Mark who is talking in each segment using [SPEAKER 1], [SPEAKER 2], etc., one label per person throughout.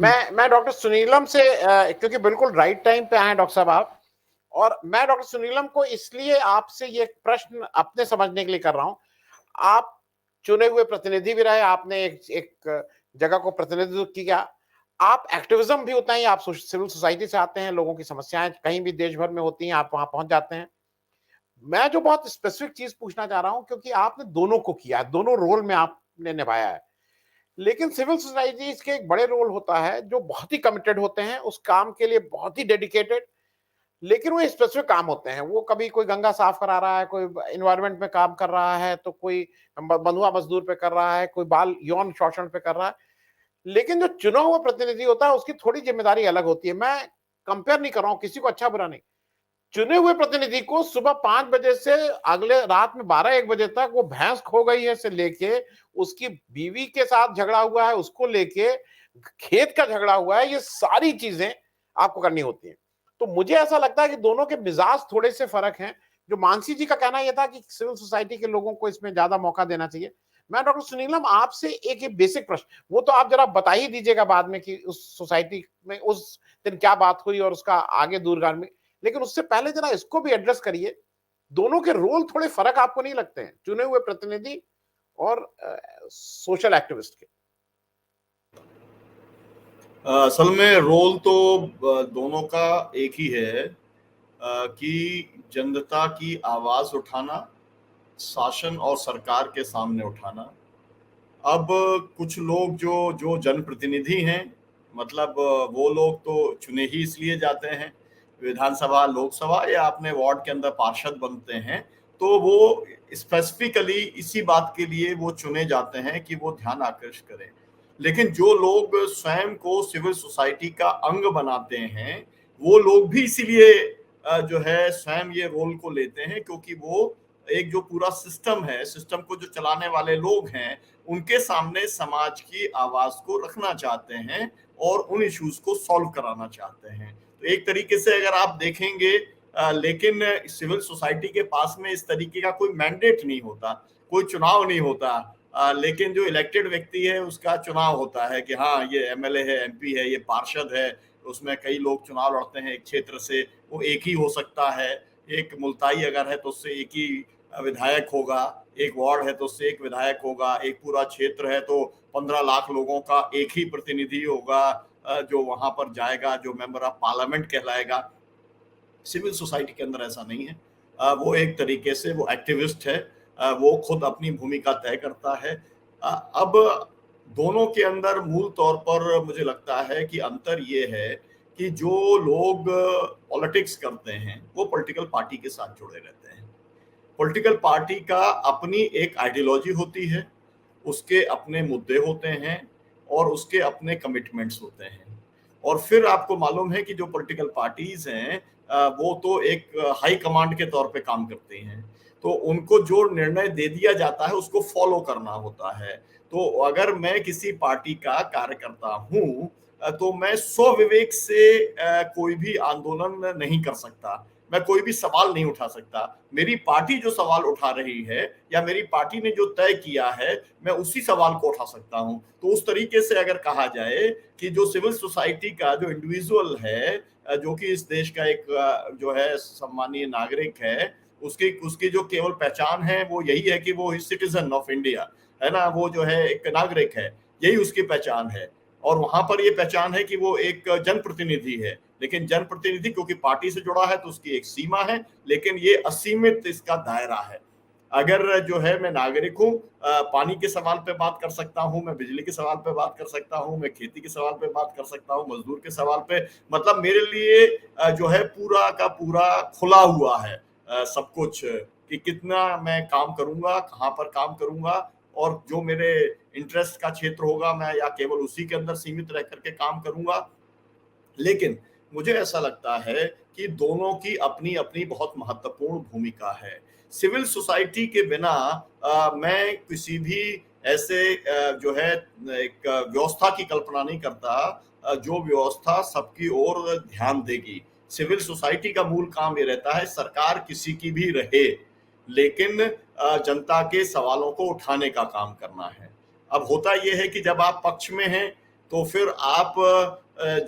[SPEAKER 1] मैं डॉक्टर सुनीलम से क्योंकि बिल्कुल राइट टाइम पे आए डॉक्टर साहब आप, और मैं डॉक्टर सुनीलम को इसलिए आपसे ये प्रश्न अपने समझने के लिए कर रहा हूं। आप चुने हुए प्रतिनिधि भी रहे, आपने एक जगह को प्रतिनिधित्व किया, आप एक्टिविज्म भी उतना ही, आप सिविल सोसाइटी से आते हैं, लोगों की समस्याएं कहीं भी देश भर में होती हैं, आप वहां पहुंच जाते हैं। मैं जो बहुत स्पेसिफिक चीज पूछना चाह रहा हूं, क्योंकि आपने दोनों को किया, दोनों रोल में आपने निभाया है, लेकिन सिविल सोसाइटीज के एक बड़े रोल होता है जो बहुत ही कमिटेड होते हैं उस काम के लिए, बहुत ही डेडिकेटेड, लेकिन वो स्पेसिफिक काम होते हैं। वो कभी कोई गंगा साफ करा रहा है, कोई एनवायरनमेंट में काम कर रहा है, तो कोई बंधुआ मजदूर पे कर रहा है, कोई बाल यौन शोषण पे कर रहा है। लेकिन जो चुना हुआ प्रतिनिधि होता है उसकी थोड़ी जिम्मेदारी अलग होती है। मैं कंपेयर नहीं कर रहा हूं, किसी को अच्छा बुरा नहीं, चुने हुए प्रतिनिधि को सुबह 5 बजे से अगले रात में 12-1 बजे तक, वो भैंस खो गई है से लेके, उसकी बीवी के साथ झगड़ा हुआ है उसको लेके, खेत का झगड़ा हुआ है, ये सारी चीजें आपको करनी होती हैं। तो मुझे ऐसा लगता है कि दोनों के मिजाज थोड़े से फर्क हैं। जो मानसी जी का कहना यह था कि सिविल सोसाइटी के लोगों को इसमें ज्यादा मौका देना चाहिए। मैं डॉक्टर सुनीलम आपसे एक बेसिक प्रश्न, वो तो आप जरा बता ही दीजिएगा बाद में कि उस सोसाइटी में उस दिन क्या बात हुई और उसका आगे दूरगामी, लेकिन उससे पहले जरा इसको भी एड्रेस करिए। दोनों के रोल थोड़े फर्क आपको नहीं लगते हैं, चुने हुए प्रतिनिधि और सोशल एक्टिविस्ट के?
[SPEAKER 2] असल में रोल तो दोनों का एक ही है, कि जनता की आवाज उठाना, शासन और सरकार के सामने उठाना। अब कुछ लोग जो जो जनप्रतिनिधि हैं, मतलब वो लोग तो चुने ही इसलिए जाते हैं, विधानसभा, लोकसभा या अपने वार्ड के अंदर पार्षद बनते हैं, तो वो स्पेसिफिकली इसी बात के लिए वो चुने जाते हैं कि वो ध्यान आकर्षित करें। लेकिन जो लोग स्वयं को सिविल सोसाइटी का अंग बनाते हैं, वो लोग भी इसीलिए जो है स्वयं ये रोल को लेते हैं, क्योंकि वो एक जो पूरा सिस्टम है, सिस्टम को जो चलाने वाले लोग हैं, उनके सामने समाज की आवाज को रखना चाहते हैं और उन इश्यूज को सॉल्व कराना चाहते हैं। तो एक तरीके से अगर आप देखेंगे, लेकिन सिविल सोसाइटी के पास में इस तरीके का कोई मैंडेट नहीं होता, कोई चुनाव नहीं होता, लेकिन जो इलेक्टेड व्यक्ति है उसका चुनाव होता है कि हाँ ये एमएलए है, एमपी है, ये पार्षद है, उसमें कई लोग चुनाव लड़ते हैं एक क्षेत्र से, वो एक ही हो सकता है। एक मुल्ताई अगर है तो उससे एक ही विधायक होगा, एक वार्ड है तो उससे एक विधायक होगा, एक पूरा क्षेत्र है तो 15 लाख लोगों का एक ही प्रतिनिधि होगा जो वहां पर जाएगा, जो मेंबर ऑफ पार्लियामेंट कहलाएगा। सिविल सोसाइटी के अंदर ऐसा नहीं है। वो एक तरीके से वो एक्टिविस्ट है, वो खुद अपनी भूमिका तय करता है। अब दोनों के अंदर मूल तौर पर मुझे लगता है कि अंतर ये है कि जो लोग पॉलिटिक्स करते हैं वो पॉलिटिकल पार्टी के साथ जुड़े रहते हैं। पॉलिटिकल पार्टी का अपनी एक आइडियोलॉजी होती है, उसके अपने मुद्दे होते हैं और उसके अपने कमिटमेंट्स होते हैं। और फिर आपको मालूम है कि जो पॉलिटिकल पार्टीज हैं वो तो एक हाई कमांड के तौर पे काम करती हैं, तो उनको जो निर्णय दे दिया जाता है उसको फॉलो करना होता है। तो अगर मैं किसी पार्टी का कार्यकर्ता हूं, तो मैं स्वविवेक से कोई भी आंदोलन नहीं कर सकता, मैं कोई भी सवाल नहीं उठा सकता। मेरी पार्टी जो सवाल उठा रही है या मेरी पार्टी ने जो तय किया है, मैं उसी सवाल को उठा सकता हूं। तो उस तरीके से अगर कहा जाए कि जो सिविल सोसाइटी का जो इंडिविजुअल है, जो कि इस देश का एक जो है सम्मानीय नागरिक है, उसकी उसकी जो केवल पहचान है वो यही है कि वो सिटीजन ऑफ इंडिया है ना, वो जो है एक नागरिक है, यही उसकी पहचान है। और वहां पर ये पहचान है कि वो एक जनप्रतिनिधि है। लेकिन जनप्रतिनिधि क्योंकि पार्टी से जुड़ा है तो उसकी एक सीमा है, लेकिन ये असीमित इसका दायरा है। अगर जो है मैं नागरिक हूँ, पानी के सवाल पे बात कर सकता हूँ, मैं बिजली के सवाल पे बात कर सकता हूँ, मैं खेती के सवाल पे बात कर सकता हूँ, मजदूर के सवाल पे, मतलब मेरे लिए जो है पूरा का पूरा खुला हुआ है सब कुछ, कि कितना मैं काम करूंगा, कहाँ पर काम करूंगा, और जो मेरे इंटरेस्ट का क्षेत्र होगा मैं या केवल उसी के अंदर सीमित रह करके काम करूंगा। लेकिन मुझे ऐसा लगता है कि दोनों की अपनी अपनी बहुत महत्वपूर्ण भूमिका है। सिविल सोसाइटी के बिना मैं किसी भी ऐसे जो है एक व्यवस्था की कल्पना नहीं करता जो व्यवस्था सबकी ओर ध्यान देगी। सिविल सोसाइटी का मूल काम ये रहता है, सरकार किसी की भी रहे, लेकिन जनता के सवालों को उठाने का काम करना है। अब होता यह है कि जब आप पक्ष में हैं तो फिर आप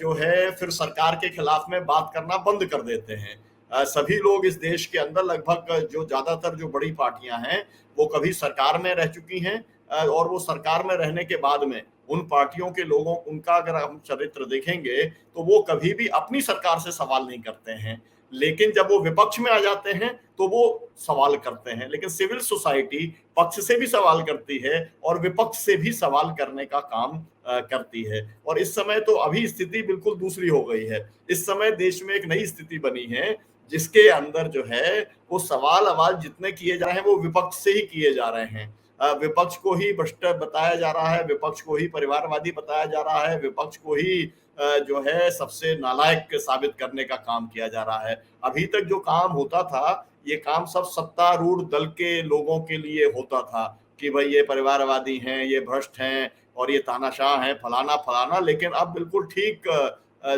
[SPEAKER 2] जो है फिर सरकार के खिलाफ में बात करना बंद कर देते हैं। सभी लोग इस देश के अंदर लगभग जो ज्यादातर जो बड़ी पार्टियां हैं वो कभी सरकार में रह चुकी हैं, और वो सरकार में रहने के बाद में उन पार्टियों के लोगों उनका अगर हम चरित्र देखेंगे तो वो कभी भी अपनी सरकार से सवाल नहीं करते हैं, लेकिन जब वो विपक्ष में आ जाते हैं तो वो सवाल करते हैं। लेकिन सिविल सोसाइटी पक्ष से भी सवाल करती है और विपक्ष से भी सवाल करने का काम करती है। और इस समय तो अभी स्थिति बिल्कुल दूसरी हो गई है। इस समय देश में एक नई स्थिति बनी है जिसके अंदर जो है वो सवाल आवाज जितने किए जा रहे हैं वो विपक्ष से ही किए जा रहे हैं। विपक्ष को ही भ्रष्ट बताया जा रहा है, विपक्ष को ही परिवारवादी बताया जा रहा है, विपक्ष को ही जो है सबसे नालायक साबित करने का काम किया जा रहा है। अभी तक जो काम होता था, ये काम सब सत्तारूढ़ दल के लोगों के लिए होता था कि भाई ये परिवारवादी हैं, ये भ्रष्ट हैं और ये तानाशाह हैं, फलाना फलाना। लेकिन अब बिल्कुल ठीक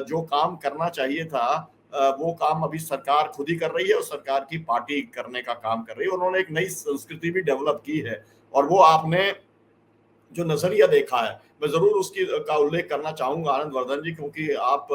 [SPEAKER 2] जो काम करना चाहिए था वो काम अभी सरकार खुद ही कर रही है और सरकार की पार्टी करने का काम कर रही है। उन्होंने एक नई संस्कृति भी डेवलप की है और वो आपने जो नजरिया देखा है, मैं जरूर उसकी का उल्लेख करना चाहूंगा आनंद वर्धन जी, क्योंकि आप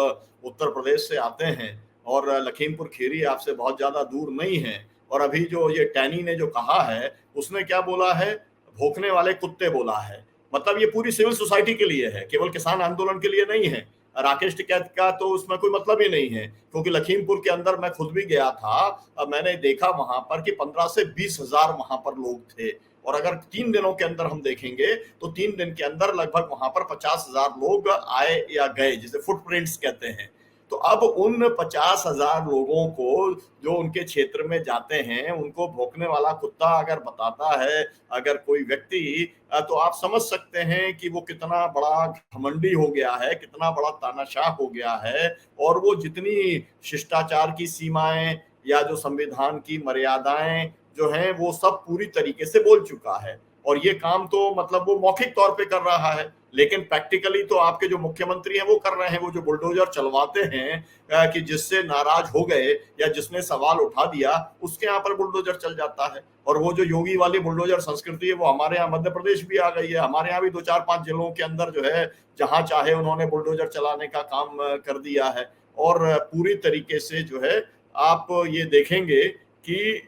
[SPEAKER 2] उत्तर प्रदेश से आते हैं और लखीमपुर खीरी आपसे बहुत ज्यादा दूर नहीं है। और अभी जो ये टैनी ने जो कहा है, उसने क्या बोला है, भौंकने वाले कुत्ते बोला है। मतलब ये पूरी सिविल सोसाइटी के लिए है, केवल किसान आंदोलन के लिए नहीं है। राकेश टिकैत का तो उसमें कोई मतलब ही नहीं है, क्योंकि लखीमपुर के अंदर मैं खुद भी गया था, मैंने देखा वहां पर कि 15 से 20 हजार वहां पर लोग थे। और अगर 3 दिनों के अंदर हम देखेंगे तो 3 दिन के अंदर लगभग वहां पर 50,000 लोग आए या गए, जिसे फुटप्रिंट्स कहते हैं। तो अब उन 50,000 लोगों को जो उनके क्षेत्र में जाते हैं, उनको भौंकने वाला कुत्ता अगर बताता है अगर कोई व्यक्ति, तो आप समझ सकते हैं कि वो कितना बड़ा घमंडी हो गया है, कितना बड़ा तानाशाह हो गया है। और वो जितनी शिष्टाचार की सीमाएं या जो संविधान की मर्यादाएं जो है वो सब पूरी तरीके से बोल चुका है। और ये काम तो मतलब वो मौखिक तौर पे कर रहा है, लेकिन प्रैक्टिकली तो आपके जो मुख्यमंत्री हैं वो कर रहे हैं। वो जो बुलडोजर चलवाते हैं कि जिससे नाराज हो गए या जिसने सवाल उठा दिया उसके यहाँ पर बुलडोजर चल जाता है। और वो जो योगी वाली बुलडोजर संस्कृति है वो हमारे यहाँ मध्य प्रदेश भी आ गई है। हमारे यहाँ भी 2-4-5 जिलों के अंदर जो है जहां चाहे उन्होंने बुलडोजर चलाने का काम कर दिया है। और पूरी तरीके से जो है आप ये देखेंगे कि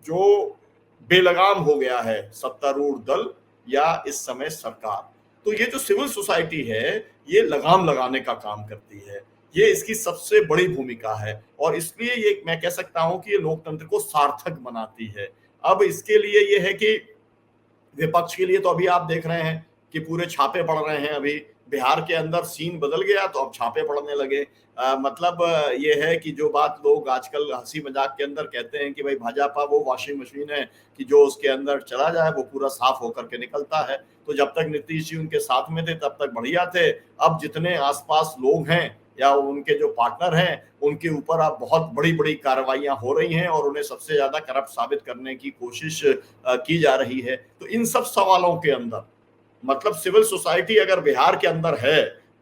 [SPEAKER 2] जो बेलगाम हो गया है सत्तारूढ़ दल या इस समय सरकार। तो ये जो सिविल सोसाइटी है ये लगाम लगाने का काम करती है, ये इसकी सबसे बड़ी भूमिका है। और इसलिए ये मैं कह सकता हूं कि ये लोकतंत्र को सार्थक बनाती है। अब इसके लिए ये है कि विपक्ष के लिए तो अभी आप देख रहे हैं कि पूरे छापे पड़ रहे हैं। अभी बिहार के अंदर सीन बदल गया तो अब छापे पड़ने लगे। मतलब ये है कि जो बात लोग आजकल हंसी मजाक के अंदर कहते हैं कि भाई भाजपा वो वॉशिंग मशीन है कि जो उसके अंदर चला जाए वो पूरा साफ होकर के निकलता है। तो जब तक नीतीश जी उनके साथ में थे तब तक बढ़िया थे। अब जितने आसपास लोग हैं या उनके जो पार्टनर हैं उनके ऊपर अब बहुत बड़ी बड़ी कार्रवाइयां हो रही हैं और उन्हें सबसे ज्यादा करप्ट साबित करने की कोशिश की जा रही है। तो इन सब सवालों के अंदर मतलब सिविल सोसाइटी अगर बिहार के अंदर है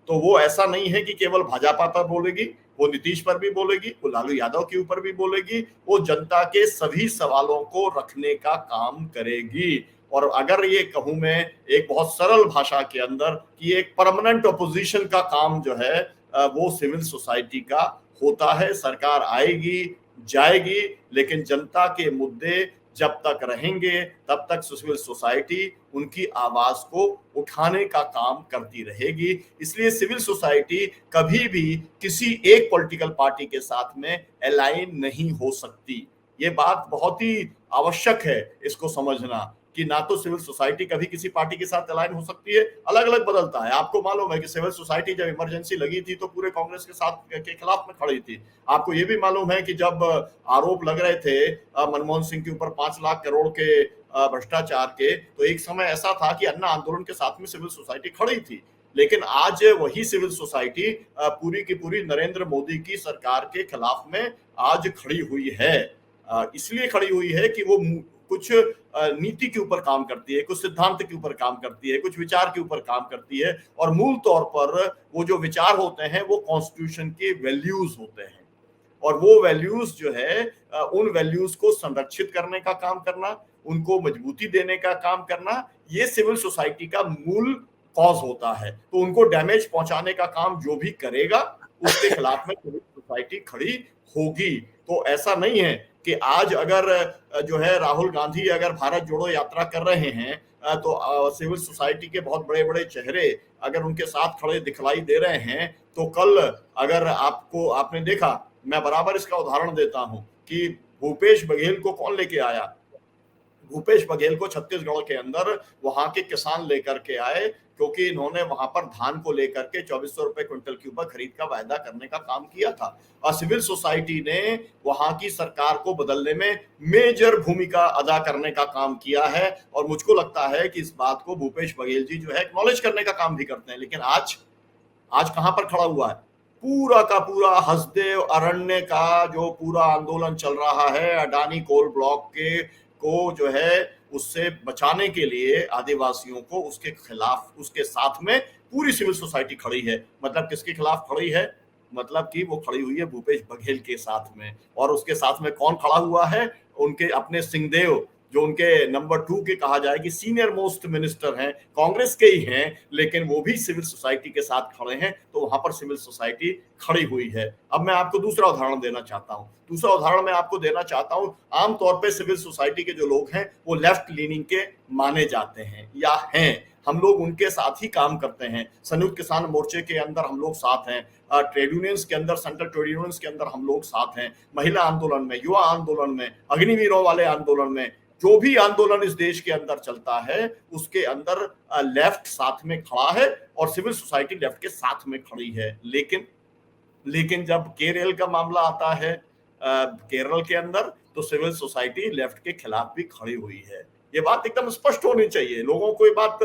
[SPEAKER 2] तो वो ऐसा नहीं है कि केवल भाजपा पर बोलेगी, वो नीतीश पर भी बोलेगी, वो लालू यादव के ऊपर भी बोलेगी, वो जनता के सभी सवालों को रखने का काम करेगी। और अगर ये कहूं मैं एक बहुत सरल भाषा के अंदर कि एक परमानेंट अपोजिशन का काम जो है वो सिविल सोसाइटी का होता है। सरकार आएगी जाएगी लेकिन जनता के मुद्दे जब तक रहेंगे तब तक सिविल सोसाइटी उनकी आवाज को उठाने का काम करती रहेगी। इसलिए सिविल सोसाइटी कभी भी किसी एक पॉलिटिकल पार्टी के साथ में अलाइन नहीं हो सकती। ये बात बहुत ही आवश्यक है इसको समझना कि ना तो सिविल सोसाइटी कभी किसी पार्टी के साथ अलाइन हो सकती है, अलग अलग बदलता है। आपको मालूम है कि सिविल सोसाइटी जब इमरजेंसी लगी थी तो पूरे कांग्रेस के साथ के खिलाफ में खड़ी थी। आपको ये भी मालूम है कि जब आरोप लग रहे थे मनमोहन सिंह के ऊपर 5 लाख करोड़ के भ्रष्टाचार के, तो एक समय ऐसा था कि अन्ना आंदोलन के साथ में सिविल सोसाइटी खड़ी थी। लेकिन आज वही सिविल सोसाइटी पूरी की पूरी नरेंद्र मोदी की सरकार के खिलाफ में आज खड़ी हुई है। इसलिए खड़ी हुई है कि वो कुछ नीति के ऊपर काम करती है, कुछ सिद्धांत के ऊपर काम करती है, कुछ विचार के ऊपर काम करती है। और मूल तौर पर वो जो विचार होते हैं वो कॉन्स्टिट्यूशन के वैल्यूज होते हैं। और वो वैल्यूज जो है उन वैल्यूज को संरक्षित करने का काम करना, उनको मजबूती देने का काम करना, ये सिविल सोसाइटी का मूल कॉज होता है, तो उनको डैमेज पहुंचाने का काम जो भी करेगा उसके खिलाफ में सिविल सोसाइटी खड़ी होगी। तो ऐसा नहीं है कि आज अगर जो है राहुल गांधी अगर भारत जोड़ो यात्रा कर रहे हैं तो सिविल सोसाइटी के बहुत बड़े बड़े चेहरे अगर उनके साथ खड़े दिखलाई दे रहे हैं, तो कल अगर आपने देखा, मैं बराबर इसका उदाहरण देता हूं कि भूपेश बघेल को कौन लेके आया। भूपेश बघेल को छत्तीसगढ़ के अंदर वहां के किसान लेकर के आए, क्योंकि इन्होंने वहां पर धान को लेकर के 2400 रुपए क्विंटल के ऊपर खरीद का वायदा करने का काम किया था, और सिविल सोसाइटी ने वहां की सरकार को बदलने में मेजर भूमिका अदा करने का काम किया है। और मुझको लगता है कि इस बात को भूपेश बघेल जी जो है एक्नॉलेज करने का काम भी करते हैं। लेकिन आज कहां पर खड़ा हुआ है, पूरा का पूरा हसदेव अरण्य का जो पूरा आंदोलन चल रहा है अडानी कोल ब्लॉक के को जो है उससे बचाने के लिए आदिवासियों को उसके खिलाफ उसके साथ में पूरी सिविल सोसाइटी खड़ी है। मतलब किसके खिलाफ खड़ी है, मतलब कि वो खड़ी हुई है भूपेश बघेल के साथ में। और उसके साथ में कौन खड़ा हुआ है, उनके अपने सिंहदेव जो उनके नंबर 2 के कहा जाए कि सीनियर मोस्ट मिनिस्टर हैं, कांग्रेस के ही हैं, लेकिन वो भी सिविल सोसाइटी के साथ खड़े हैं। तो वहां पर सिविल सोसाइटी खड़ी हुई है। अब मैं आपको दूसरा उदाहरण देना चाहता हूं। दूसरा उदाहरण मैं आपको देना चाहता हूं, आमतौर पे सिविल सोसाइटी के जो लोग हैं वो लेफ्ट लीनिंग के माने जाते हैं या हैं, हम लोग उनके साथ ही काम करते हैं। संयुक्त किसान मोर्चे के अंदर हम लोग साथ हैं, ट्रेड यूनियंस के अंदर, सेंट्रल ट्रेड यूनियंस के अंदर हम लोग साथ हैं, महिला आंदोलन में, युवा आंदोलन में, अग्निवीरों वाले आंदोलन में, जो भी आंदोलन इस देश के अंदर चलता है उसके अंदर लेफ्ट साथ में खड़ा है और सिविल सोसाइटी लेफ्ट के साथ में खड़ी है। लेकिन जब केरल का मामला आता है केरल के अंदर, तो सिविल सोसाइटी लेफ्ट के खिलाफ भी खड़ी हुई है। ये बात एकदम स्पष्ट होनी चाहिए, लोगों को ये बात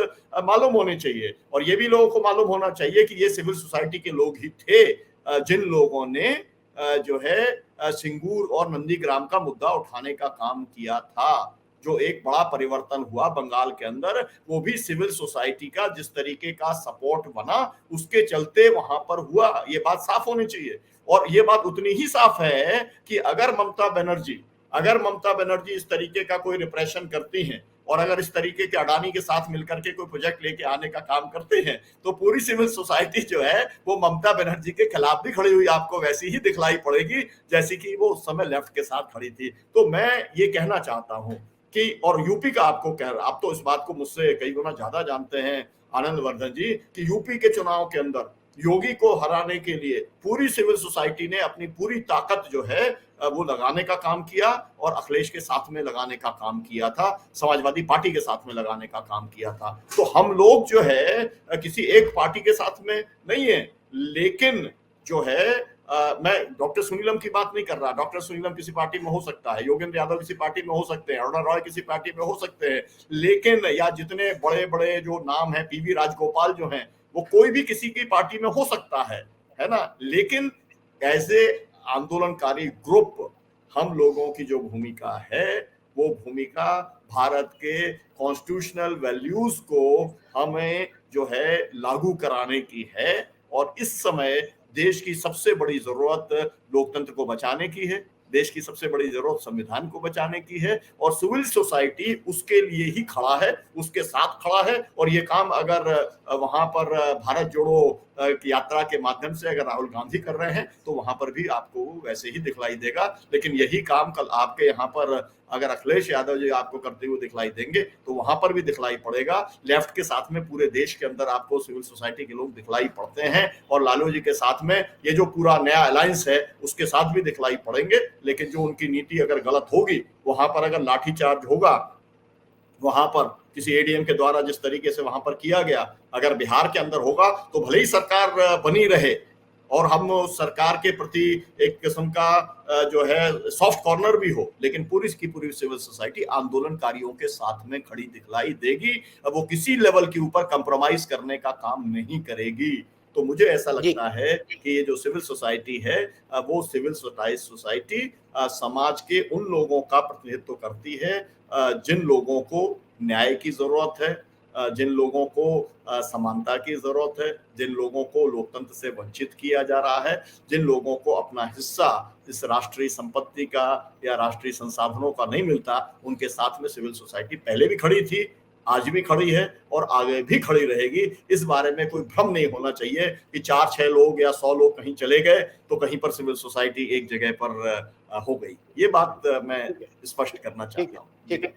[SPEAKER 2] मालूम होनी चाहिए। और ये भी लोगों को मालूम होना चाहिए कि ये सिविल सोसाइटी के लोग ही थे जिन लोगों ने जो है सिंगूर और नंदीग्राम का मुद्दा उठाने का काम किया था। जो एक बड़ा परिवर्तन हुआ बंगाल के अंदर, वो भी सिविल सोसाइटी का जिस तरीके का सपोर्ट बना उसके चलते वहां पर हुआ। ये बात साफ होनी चाहिए। और ये बात उतनी ही साफ है कि अगर ममता बनर्जी इस तरीके का कोई रिप्रेशन करती हैं और अगर इस तरीके के अडानी के साथ मिलकर के कोई प्रोजेक्ट लेके आने का काम करते हैं, तो पूरी सिविल सोसाइटी जो है वो ममता बनर्जी के खिलाफ भी खड़ी हुई आपको वैसी ही दिखलाई पड़ेगी जैसी कि वो उस समय लेफ्ट के साथ खड़ी थी। तो मैं ये कहना चाहता हूं कि, और यूपी का आपको कह रहा, आप तो इस बात को मुझसे कई गुना ज्यादा जानते हैं आनंद वर्धन जी, कि यूपी के चुनाव के अंदर योगी को हराने के लिए पूरी सिविल सोसाइटी ने अपनी पूरी ताकत जो है वो लगाने का काम किया और अखिलेश के साथ में लगाने का काम किया था, समाजवादी पार्टी के साथ में लगाने का काम किया था। तो हम लोग जो है किसी एक पार्टी के साथ में नहीं है, लेकिन जो है मैं डॉक्टर सुनीलम की बात नहीं कर रहा। डॉक्टर सुनीलम किसी पार्टी में हो सकता है, योगेंद्र यादव किसी पार्टी में हो सकते हैं, अरुणा रॉय किसी पार्टी में हो सकते हैं, लेकिन या जितने बड़े बड़े जो नाम है, पीवी राजगोपाल जो हैं, वो कोई भी किसी की पार्टी में हो सकता है ना। लेकिन एज ए आंदोलनकारी ग्रुप हम लोगों की जो भूमिका है वो भूमिका भारत के कॉन्स्टिट्यूशनल वैल्यूज को हमें जो है लागू कराने की है। और इस समय देश की सबसे बड़ी जरूरत लोकतंत्र को बचाने की है, देश की सबसे बड़ी जरूरत संविधान को बचाने की है, और सिविल सोसाइटी उसके लिए ही खड़ा है, उसके साथ खड़ा है। और ये काम अगर वहां पर भारत जोड़ो की यात्रा के माध्यम से अगर राहुल गांधी कर रहे हैं तो वहां पर भी आपको वैसे ही दिखलाई देगा। लेकिन यही काम कल आपके यहाँ पर अगर अखिलेश यादव जी आपको करते हुए दिखलाई देंगे तो वहां पर भी दिखलाई पड़ेगा। लेफ्ट के साथ में पूरे देश के अंदर आपको सिविल सोसाइटी के लोग दिखलाई पड़ते हैं, और लालू जी के साथ में ये जो पूरा नया अलायंस है उसके साथ भी दिखलाई पड़ेंगे। लेकिन जो उनकी नीति अगर गलत होगी, वहां पर अगर लाठीचार्ज होगा, वहां पर किसी एडीएम के द्वारा जिस तरीके से वहां पर किया गया, अगर बिहार के अंदर होगा तो भले ही सरकार बनी रहे और हम सरकार के प्रति एक किस्म का जो है सॉफ्ट कॉर्नर भी हो, लेकिन पूरी की पूरी सिविल सोसाइटी आंदोलनकारियों के साथ में खड़ी दिखलाई देगी। वो किसी लेवल के ऊपर कंप्रोमाइज करने का काम नहीं करेगी। तो मुझे ऐसा लगता है कि ये जो सिविल सोसाइटी है वो सिविल सोसाइटी समाज के उन लोगों का प्रतिनिधित्व करती है जिन लोगों को न्याय की जरूरत है, जिन लोगों को समानता की जरूरत है, जिन लोगों को लोकतंत्र से वंचित किया जा रहा है, जिन लोगों को अपना हिस्सा इस राष्ट्रीय संपत्ति का या राष्ट्रीय संसाधनों का नहीं मिलता, उनके साथ में सिविल सोसाइटी पहले भी खड़ी थी आज भी खड़ी है और आगे भी खड़ी रहेगी। इस बारे में कोई भ्रम नहीं होना चाहिए कि 4-6 लोग या 100 लोग कहीं चले गए तो कहीं पर सिविल सोसाइटी एक जगह पर हो गई। ये बात मैं
[SPEAKER 1] ठीक है,
[SPEAKER 2] स्पष्ट करना
[SPEAKER 1] ठीक
[SPEAKER 2] चाहता
[SPEAKER 1] है,
[SPEAKER 2] हूँ।
[SPEAKER 1] ठीक है।